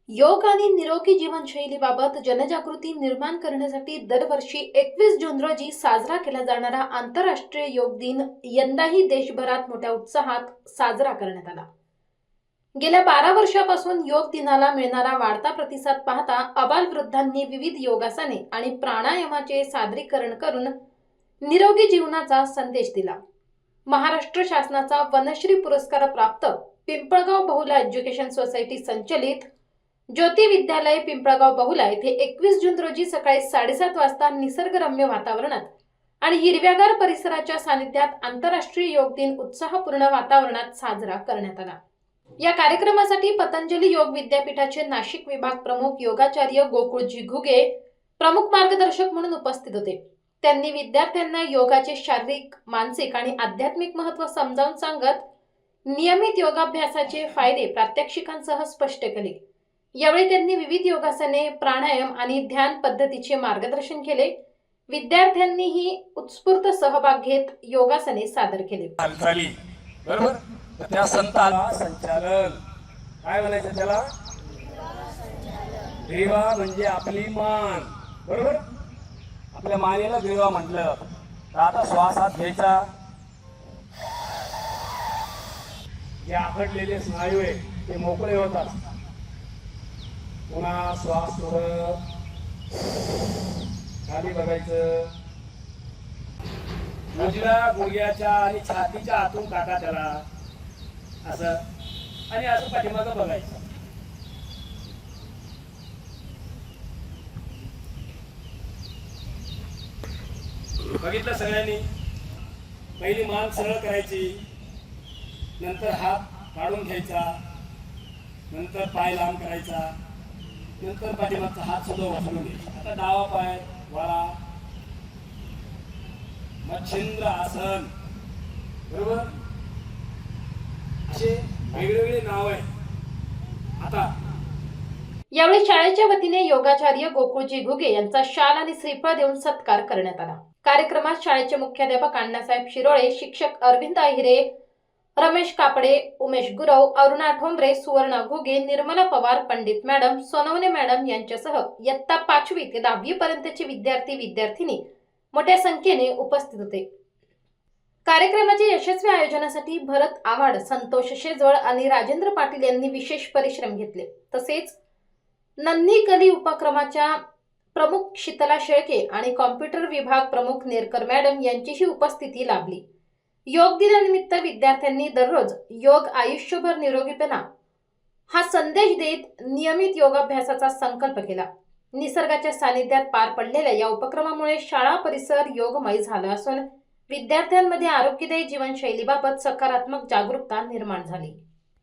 योग आणि निरोगी जीवनशैलीबाबत जनजागृती निर्माण करण्यासाठी दरवर्षी 21 जून रोजी साजरा केला जाणारा आंतरराष्ट्रीय योग दिन यंदाही देशभरात मोठ्या उत्साहात साजरा करण्यात आला। गेल्या 12 वर्षापासून योग दिनाला मिळणारा वाढता प्रतिसाद पाहता आबालवृद्धांनी विविध योगासने आणि प्राणायामाचे सादरीकरण करून निरोगी जीवनाचा संदेश दिला। महाराष्ट्र शासनाचा वनश्री पुरस्कार प्राप्त पिंपळगाव बहुला एज्युकेशन सोसायटी संचलित ज्योती विद्यालय पिंपळगाव बहुला येथे 21 जून रोजी सकाळी 7:30 वाजता निसर्गरम्य वातावरणात आणि हिरव्यागार परिसराच्या सानिध्यात आंतरराष्ट्रीय योग दिन उत्साहपूर्ण वातावरणात साजरा करण्यात आला। या कार्यक्रमासाठी पतंजली योग विद्यापीठाचे नाशिक विभाग प्रमुख योगाचार्य गोकुळजी घुगे प्रमुख मार्गदर्शक म्हणून उपस्थित होते। त्यांनी विद्यार्थ्यांना योगाचे शारीरिक, मानसिक आणि आध्यात्मिक महत्त्व समजावून सांगत नियमित योगाभ्यासाचे फायदे प्रात्यक्षिकांसह स्पष्ट केले। यावेळी त्यांनी विविध योगासने, प्राणायाम आणि ध्यान पद्धतीचे मार्गदर्शन केले। विद्यार्थ्यांनीही उत्स्फूर्त सहभाग घेत योगासने सादर केली। बरोबर, त्या संताला संचालन काय म्हणायचं त्याला? ग्रीवा म्हणजे आपली मान, बरोबर? आपल्या मानेला ग्रीवा म्हटलं तर आता श्वासात घ्यायचा, जे आखडलेले स्नायू आहे ते मोकळे होतात। पुन्हा श्वास सोडत खाली बघायचं, उजव्या गुडघ्याच्या आणि छातीच्या आतून टाका त्याला असं, आणि असं पाठीमागं बघायचं। बघितलं सगळ्यांनी? पहिली मान सरळ करायची, नंतर हात काढून घ्यायचा, नंतर पाय लांब करायचा, नंतर पाठीमागचा हात सुद्धा उचलून घ्यायचा। आता डावा पाय वळा, मच्छिंद्र आसन, बरोबर? असे वेगवेगळे नाव आहे। आता यावेळी शाळेच्या वतीने योगाचार्य गोकुळजी घुगे यांचा शाल आणि श्रीफळ देऊन सत्कार करण्यात आला। कार्यक्रमात शाळेचे मुख्याध्यापक अण्णासाहेब शिरोळे, शिक्षक अरविंद अहिरे, रमेश कापडे, उमेश गुरव, अरुणा ठोंबरे, सुवर्णा घुगे, निर्मला पवार, पंडित मॅडम, सोनवणे मॅडम यांच्यासह इयत्ता 5वी ते 10वी पर्यंतचे विद्यार्थी विद्यार्थिनी मोठ्या संख्येने उपस्थित होते। कार्यक्रमाच्या यशस्वी आयोजनासाठी भरत आव्हाड, संतोष शेजवळ आणि राजेंद्र पाटील यांनी विशेष परिश्रम घेतले। तसेच नन्ही कली उपक्रमाच्या प्रमुख शीतला शेळके आणि कॉम्प्युटर विभाग प्रमुख नेरकर मॅडम यांचीही उपस्थिती लाभली। योग दिनानिमित्त विद्यार्थ्यांनी दररोज योग आयुष्यभर निरोगीपणा हा संदेश देत नियमित योगाभ्यासाचा संकल्प केला। निसर्गाच्या सानिध्यात पार पडलेल्या या उपक्रमामुळे शाळा परिसर योगमय झाला असून विद्यार्थ्यांमध्ये आरोग्यदायी जीवनशैलीबाबत सकारात्मक जागरूकता निर्माण झाली।